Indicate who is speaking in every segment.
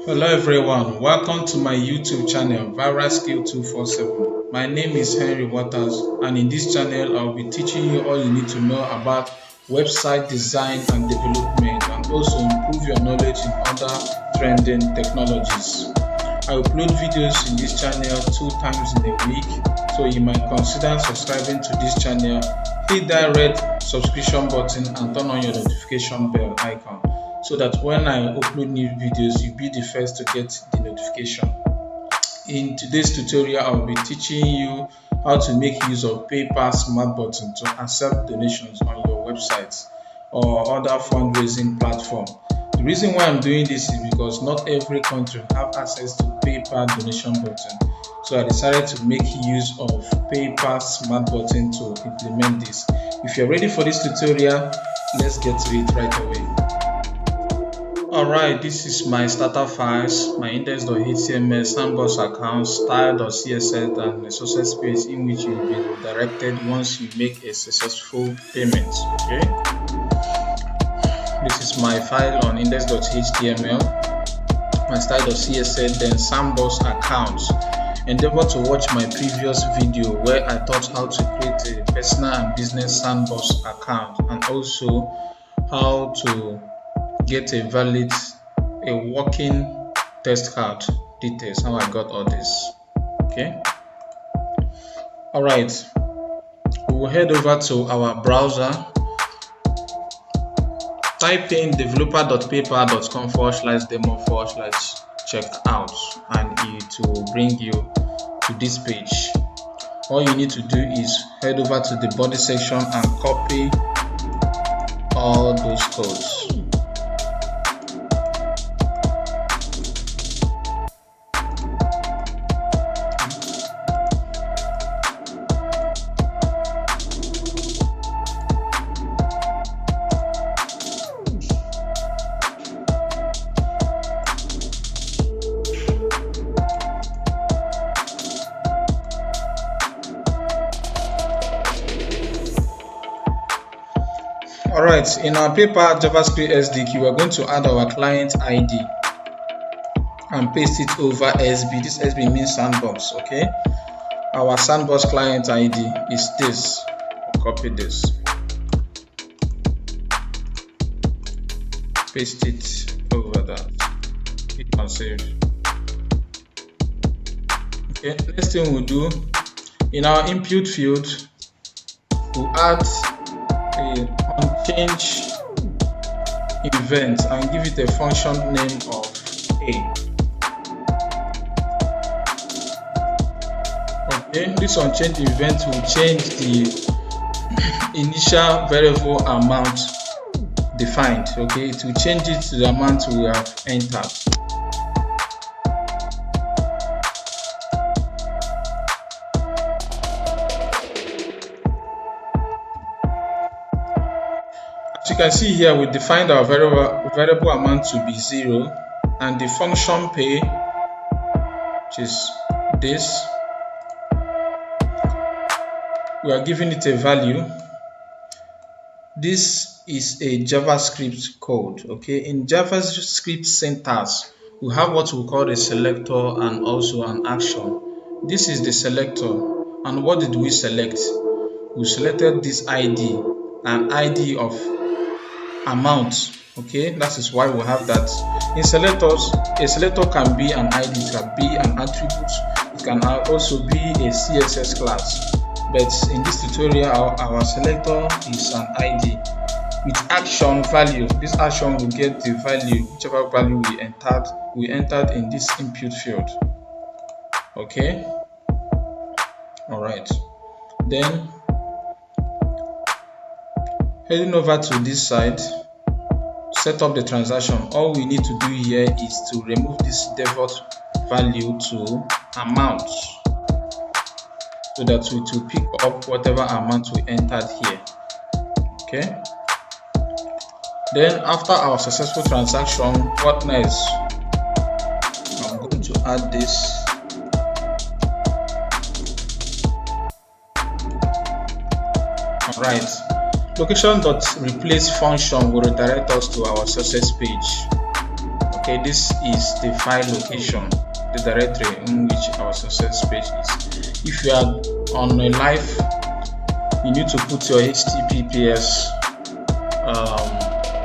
Speaker 1: Hello everyone, welcome to my YouTube channel Viral Skill 247. My name is Henry Waters, and in this channel I'll be teaching you all you need to know about website design and development, and also improve your knowledge in other trending technologies. I upload videos in this channel 2 times in a week, so you might consider subscribing to this channel. Hit that red subscription button and turn on your notification bell icon, so that when I upload new videos, you'll be the first to get the notification. In today's tutorial, I'll be teaching you how to make use of PayPal Smart Button to accept donations on your website or other fundraising platform. The reason why I'm doing this is because not every country have access to PayPal donation button. So I decided to make use of PayPal Smart Button to implement this. If you're ready for this tutorial, let's get to it right away. Alright, this is my starter files, my index.html, sandbox account, style.css, and a success page in which you will be directed once you make a successful payment. Okay, this is my file on index.html, my style.css, then sandbox account. Endeavor to watch my previous video where I taught how to create a personal and business sandbox account, and also how to get a valid, working test card details, how I got all this. Okay, all right, we will head over to our browser, type in developer.paypal.com/demo/checkout, and it will bring you to this page. All you need to do is head over to the body section and copy all those codes. Alright, in our PayPal JavaScript SDK, we are going to add our client ID and paste it over SB. This SB means sandbox. Okay, our sandbox client ID is this. Copy this, paste it over that, hit on save. Okay, next thing we'll do, in our input field, we'll add a change event and give it a function name of A. Okay, this unchanged event will change the initial variable amount defined. Okay, it will change it to the amount we have entered. As you can see here, we defined our variable amount to be 0, and the function pay, which is this, we are giving it a value. This is a JavaScript code. Okay, in JavaScript syntax, we have what we call a selector and also an action. This is the selector, and what did we select? We selected this ID, an ID of amount. Okay, that is why we have that. In selectors, a selector can be an ID, it can be an attribute, it can also be a CSS class, but in this tutorial our selector is an ID with action value. This action will get the value, whichever value we entered in this input field. Okay, all right, then heading over to this side, set up the transaction. All we need to do here is to remove this default value to amount, so that it will pick up whatever amount we entered here. Okay, then after our successful transaction, what next? I'm going to add this. All right, location.replace function will redirect us to our success page. Okay, this is the file location, the directory in which our success page is. If you are on a live, you need to put your https,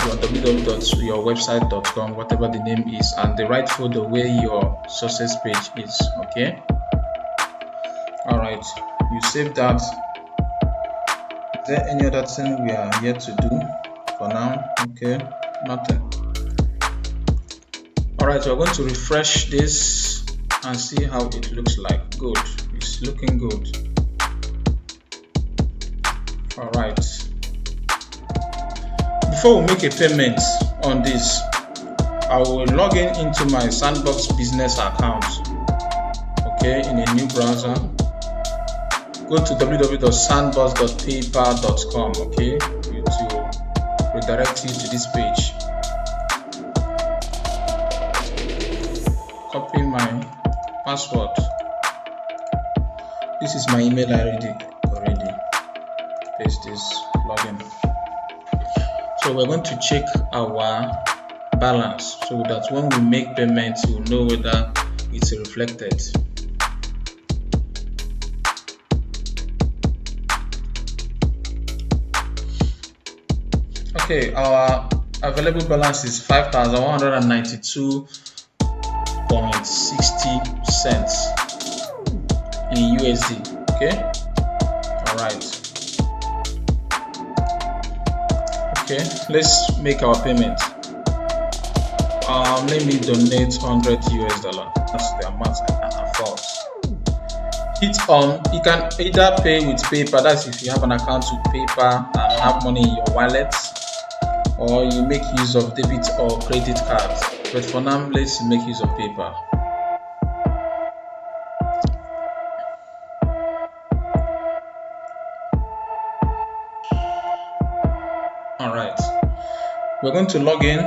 Speaker 1: your www.yourwebsite.com, whatever the name is, and the right folder where your success page is. Okay. All right. You save that. Is there any other thing we are yet to do for now? Okay, nothing. All right, we're going to refresh this and see how it looks like. Good, it's looking good. All right, before we make a payment on this, I will log in into my Sandbox business account. Okay, in a new browser, go to www.sandbox.paypal.com. okay, it will redirect you to this page. Copy my password. This is my email ID already. Paste this, login. So we're going to check our balance so that when we make payments, we'll know whether it's reflected. Okay, our available balance is 5,192.60 cents in USD. Okay, all right. Okay, let's make our payment. Let me donate $100. That's the amount I can afford. You can either pay with PayPal, that's if you have an account with PayPal and have money in your wallet, or you make use of debit or credit cards. But for now, let's make use of PayPal. Alright, we're going to log in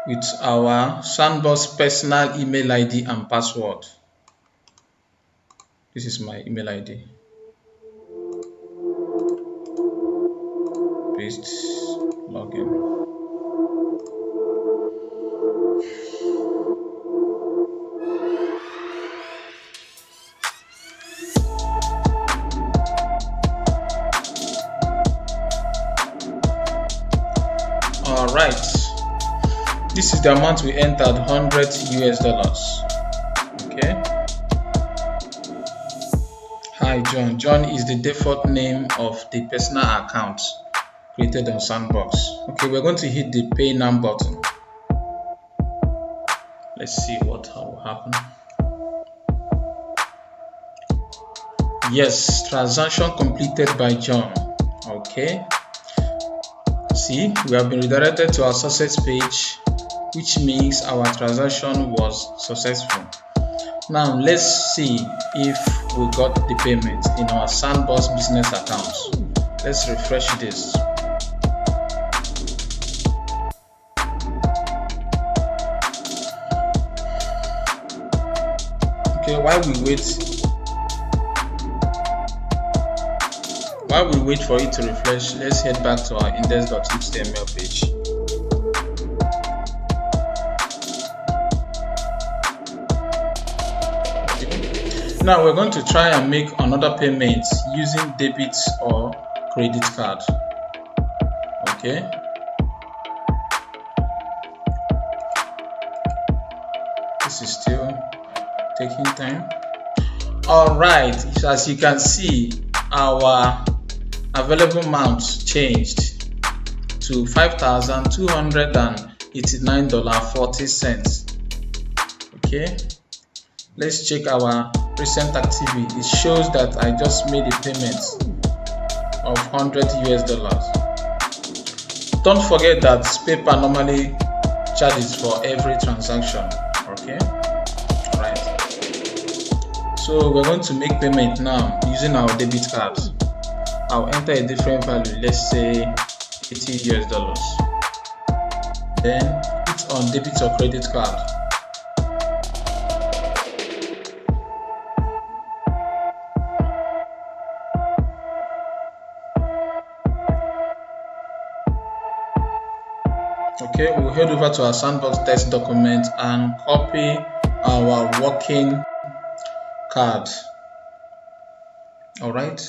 Speaker 1: with our Sandbox personal email ID and password. This is my email ID. Paste, login. Alright, this is the amount we entered, $100. Okay. Hi John. John is the default name of the personal account created on Sandbox. Okay, we're going to hit the pay now button. Let's see what will happen. Yes, transaction completed by John. Okay. See, we have been redirected to our success page, which means our transaction was successful. Now let's see if we got the payment in our Sandbox business account. Let's refresh this. Okay, while we wait for it to refresh, let's head back to our index.html page. Okay. Now we're going to try and make another payment using debit or credit card. Okay. This is still taking time. All right, as you can see, our available amount changed to $5,289.40. Okay, let's check our recent activity. It shows that I just made a payment of $100. Don't forget that PayPal normally charges for every transaction. Okay, all right. So we're going to make payment now using our debit card. I'll enter a different value, let's say $80. Then it's on debit or credit card. Okay, Okay, we'll head over to our sandbox text document and copy our working card. All right.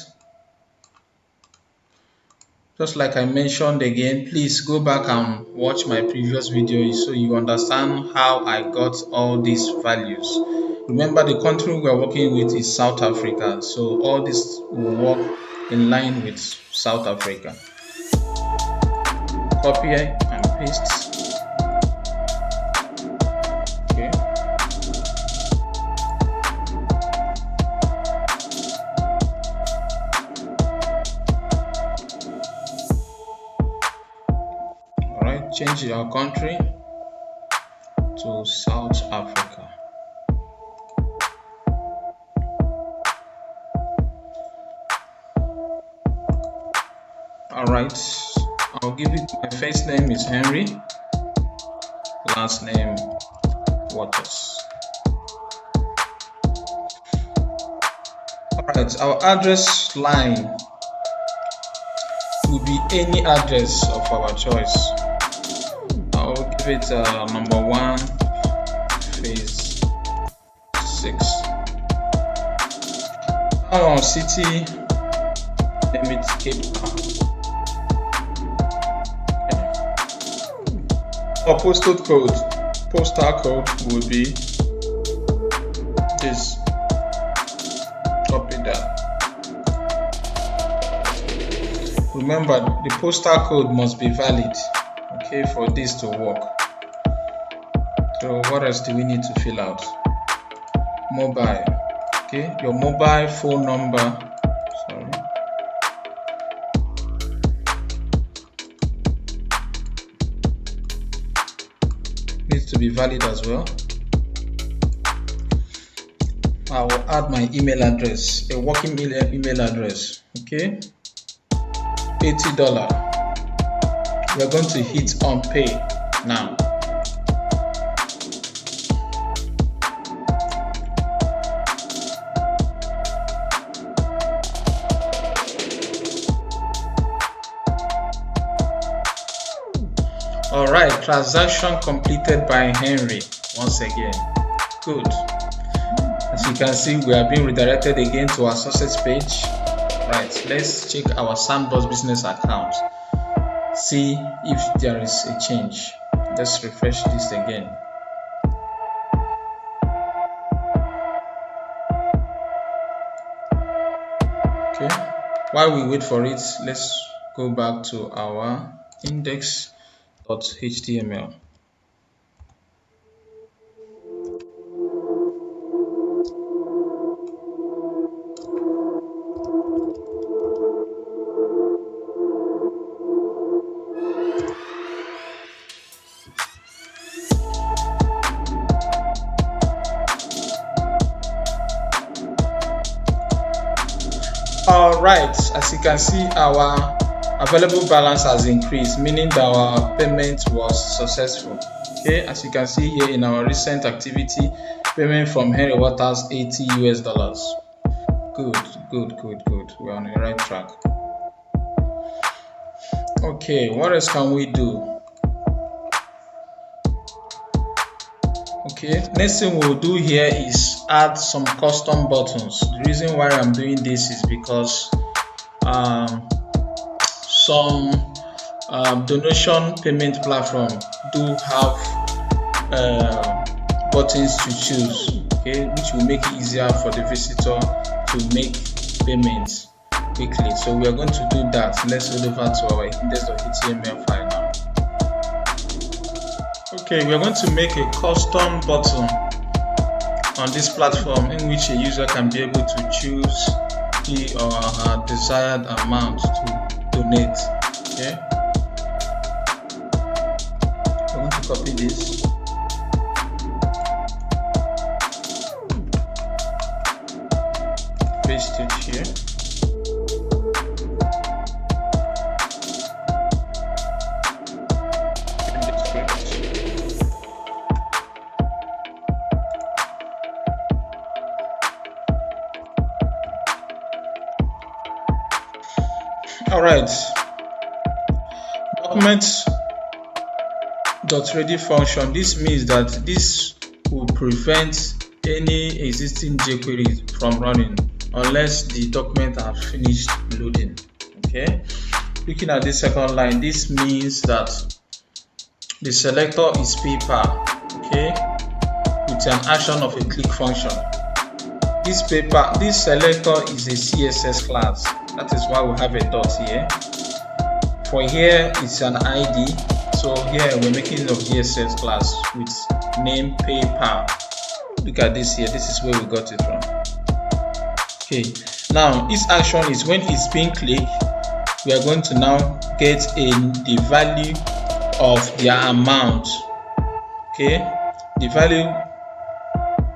Speaker 1: Just like I mentioned again, please go back and watch my previous video so you understand how I got all these values. Remember, the country we are working with is South Africa, so all this will work in line with South Africa. Copy and paste. Okay. Alright, change our country to South Africa. Alright, I'll give it, my first name is Henry, last name Waters. Alright, our address line will be any address of our choice. I'll give it number 1, phase 6. Now on city, name it Cape Town. Our postal code will be this. Copy that. Remember, the postal code must be valid, okay, for this to work. So what else do we need to fill out? Mobile, okay, your mobile phone number, needs to be valid as well. I will add my email address, a working email address, okay, $80. We're going to hit on pay now. Alright, transaction completed by Henry once again. Good. As you can see, we are being redirected again to our success page. Right, let's check our Sandbox business account. See if there is a change. Let's refresh this again. Okay, while we wait for it, let's go back to our index.html. Alright, as you can see, our available balance has increased, meaning that our payment was successful. Okay, as you can see here in our recent activity, payment from Henry Waters, $80. Good. We're on the right track. Okay, what else can we do? Okay, next thing we'll do here is add some custom buttons. The reason why I'm doing this is because some donation payment platform do have buttons to choose, okay, which will make it easier for the visitor to make payments quickly. So we are going to do that. Let's head over to our index.html file now. Okay, we are going to make a custom button on this platform in which a user can be able to choose he or her desired amount to donate. Okay, I'm going to copy this. Paste it here. Alright, .ready function, this means that this will prevent any existing jQuery from running unless the document are finished loading. Okay, looking at this second line, this means that the selector is paper, okay, with an action of a click function. This selector is a CSS class. That is why we have a dot here. For here, it's an ID. So here we're making it of CSS class with name paper. Look at this here. This is where we got it from. Okay. Now, this action is when it's being clicked, we are going to now get the value of their amount. Okay. The value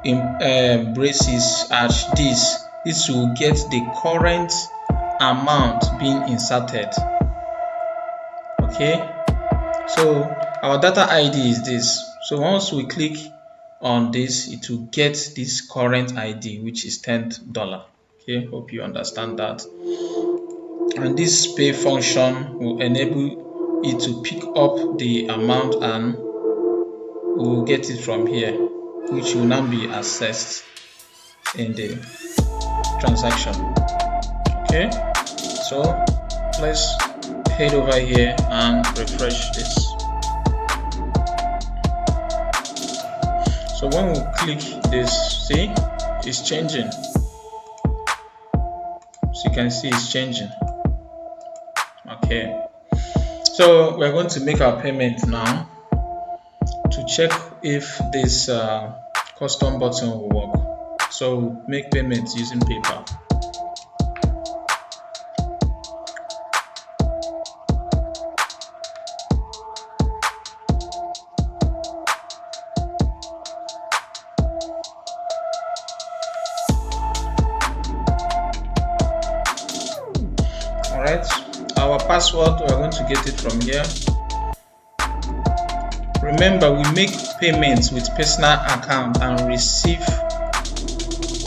Speaker 1: in braces as this will get the current amount being inserted. Okay, so our data ID is this. So once we click on this, it will get this current ID, which is $10. Okay, hope you understand that. And this pay function will enable it to pick up the amount, and we will get it from here, which will now be accessed in the transaction. Okay, so let's head over here and refresh this. So when we click this, see, it's changing. So you can see it's changing. Okay, so we're going to make our payment now to check if this custom button will work. So make payments using paper. Alright, our password, we're going to get it from here. Remember, we make payments with personal account and receive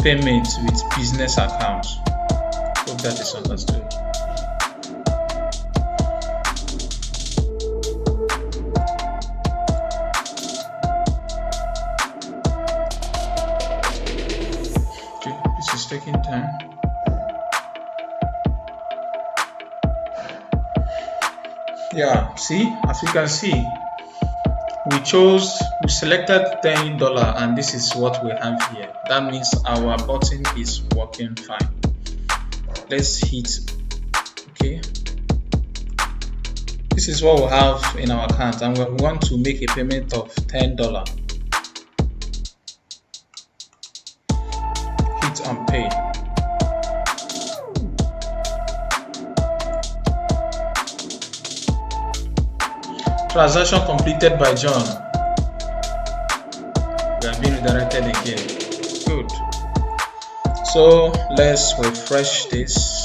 Speaker 1: payments with business account. Hope that is understood. Okay, this is taking time. Yeah, see, as you can see, we selected $10, and this is what we have here. That means our button is working fine. Let's hit okay. This is what we have in our account, and we want to make a payment of $10. Hit on pay. Transaction completed by John. We are being redirected again. Good. So let's refresh this.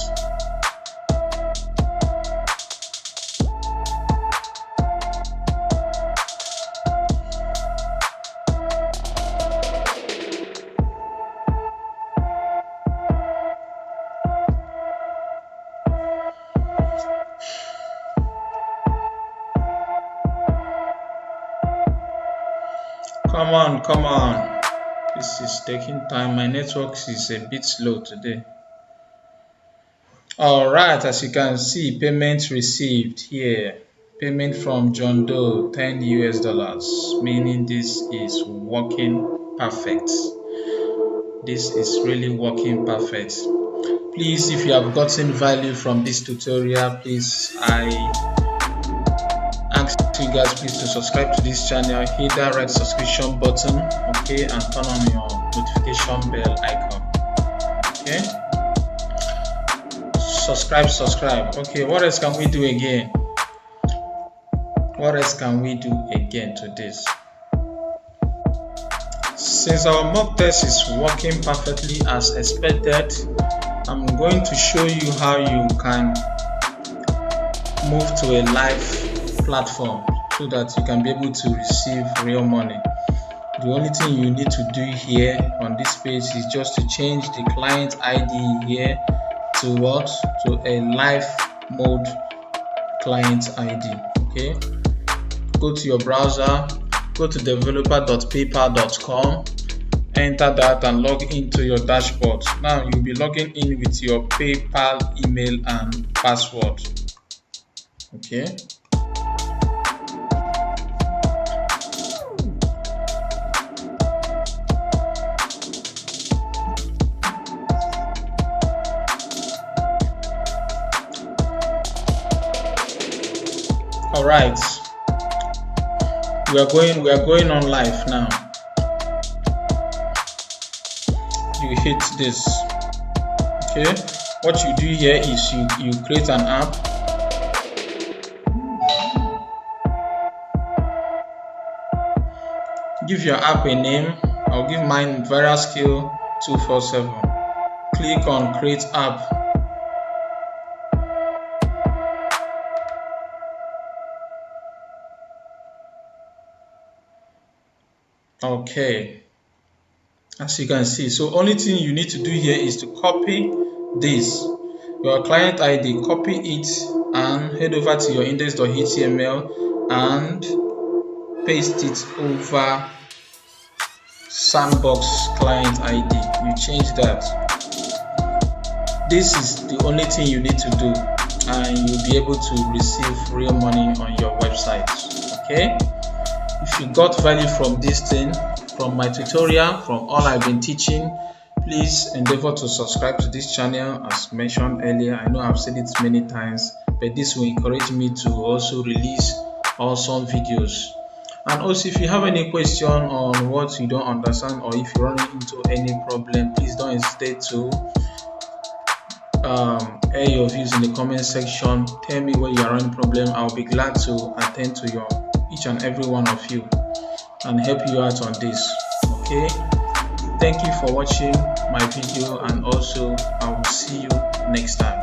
Speaker 1: Come on. This is taking time. My network is a bit slow today. Alright, as you can see, payment received here. Payment from John Doe, $10, meaning this is working perfect. This is really working perfect. Please, if you have gotten value from this tutorial, please, I ask you guys please to subscribe to this channel, hit that red subscription button, okay, and turn on your notification bell icon. Okay, subscribe. Okay, what else can we do again? What else can we do again to this? Since our mock test is working perfectly as expected, I'm going to show you how you can move to a live platform so that you can be able to receive real money. The only thing you need to do here on this page is just to change the client ID here to what? To a live mode client ID. Okay, go to your browser, go to developer.paypal.com, enter that and log into your dashboard. Now you'll be logging in with your PayPal email and password. Okay. All right. We are going on live now. You hit this. Okay, what you do here is you create an app. Give your app a name. I'll give mine VeraSkill 247. Click on create app. Okay, as you can see, so only thing you need to do here is to copy this, your client ID, copy it and head over to your index.html and paste it over sandbox client ID. You change that. This is the only thing you need to do and you'll be able to receive real money on your website. Okay, if you got value from this thing, from my tutorial, from all I've been teaching, please endeavor to subscribe to this channel. As mentioned earlier, I know I've said it many times, but this will encourage me to also release awesome videos. And also, if you have any question on what you don't understand or if you're running into any problem, please don't hesitate to air your views in the comment section. Tell me where you are running problem. I'll be glad to attend to each and every one of you and help you out on this. Okay, thank you for watching my video, and also I will see you next time.